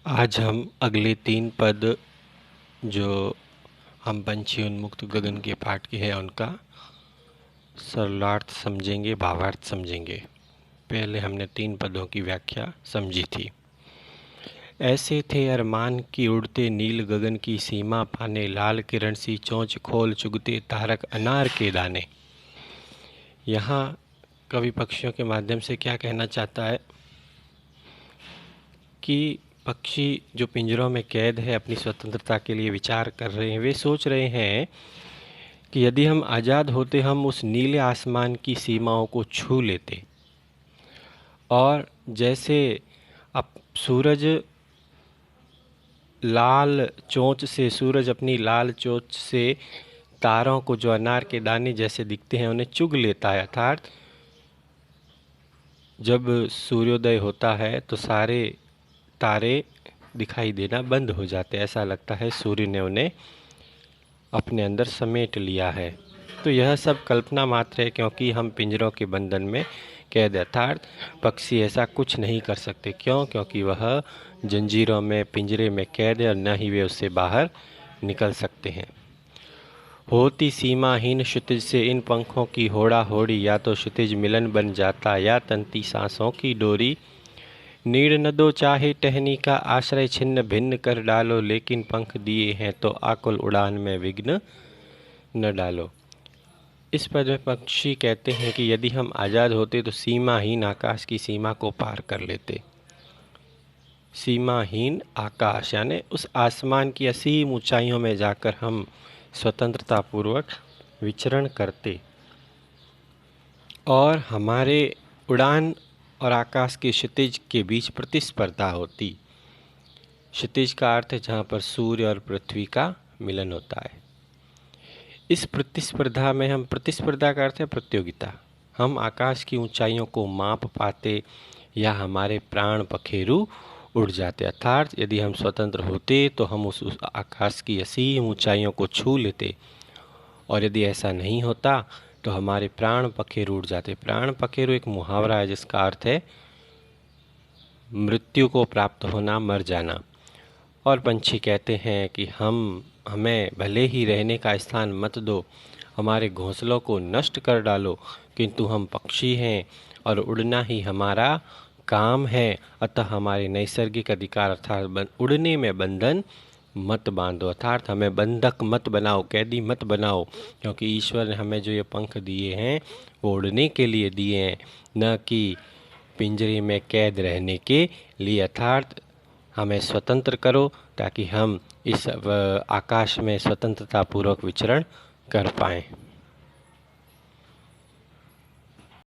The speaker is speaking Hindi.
आज हम अगले 3 पद जो हम पंछी उन्मुक्त गगन के पाठ के हैं उनका सरलार्थ समझेंगे, भावार्थ समझेंगे। पहले हमने 3 पदों की व्याख्या समझी थी। ऐसे थे अरमान की उड़ते नील गगन की सीमा पाने, लाल किरण सी चोंच खोल चुगते तारक अनार के दाने। यहाँ कवि पक्षियों के माध्यम से क्या कहना चाहता है कि पक्षी जो पिंजरों में कैद है अपनी स्वतंत्रता के लिए विचार कर रहे हैं। वे सोच रहे हैं कि यदि हम आज़ाद होते हम उस नीले आसमान की सीमाओं को छू लेते, और जैसे अब सूरज लाल चोंच से सूरज अपनी लाल चोंच से तारों को जो अनार के दाने जैसे दिखते हैं उन्हें चुग लेता है, अर्थात जब सूर्योदय होता है तो सारे तारे दिखाई देना बंद हो जाते हैं। ऐसा लगता है सूर्य ने उन्हें अपने अंदर समेट लिया है। तो यह सब कल्पना मात्र है, क्योंकि हम पिंजरों के बंधन में कैद, अर्थात पक्षी ऐसा कुछ नहीं कर सकते। क्यों? क्योंकि वह जंजीरों में पिंजरे में कैद है और न ही वे उससे बाहर निकल सकते हैं। होती सीमाहीन क्षितिज से इन पंखों की होड़ा होड़ी, या तो क्षितिज मिलन बन जाता या तंती सांसों की डोरी। नीड़ न दो चाहे टहनी का आश्रय छिन्न भिन्न कर डालो, लेकिन पंख दिए हैं तो आकुल उड़ान में विघ्न न डालो। इस पद में पक्षी कहते हैं कि यदि हम आज़ाद होते तो सीमाहीन आकाश की सीमा को पार कर लेते। सीमाहीन आकाश यानी उस आसमान की असीम ऊंचाइयों में जाकर हम स्वतंत्रतापूर्वक विचरण करते, और हमारे उड़ान और आकाश के क्षितिज के बीच प्रतिस्पर्धा होती। क्षितिज का अर्थ है जहाँ पर सूर्य और पृथ्वी का मिलन होता है। इस प्रतिस्पर्धा में हम, प्रतिस्पर्धा का अर्थ है प्रतियोगिता, हम आकाश की ऊंचाइयों को माप पाते या हमारे प्राण पखेरु उड़ जाते। अर्थात यदि हम स्वतंत्र होते तो हम उस आकाश की असीम ऊंचाइयों को छू लेते, और यदि ऐसा नहीं होता तो हमारे प्राण पखेरु उड़ जाते। प्राण पखेरु एक मुहावरा है जिसका अर्थ है मृत्यु को प्राप्त होना, मर जाना। और पंछी कहते हैं कि हमें भले ही रहने का स्थान मत दो, हमारे घोंसलों को नष्ट कर डालो, किंतु हम पक्षी हैं और उड़ना ही हमारा काम है। अतः हमारे नैसर्गिक अधिकार अर्थात उड़ने में बंधन मत बांधो, अर्थात हमें बंधक मत बनाओ, कैदी मत बनाओ, क्योंकि ईश्वर ने हमें जो ये पंख दिए हैं वो उड़ने के लिए दिए हैं, न कि पिंजरे में कैद रहने के लिए। अर्थात हमें स्वतंत्र करो ताकि हम इस आकाश में स्वतंत्रतापूर्वक विचरण कर पाएं।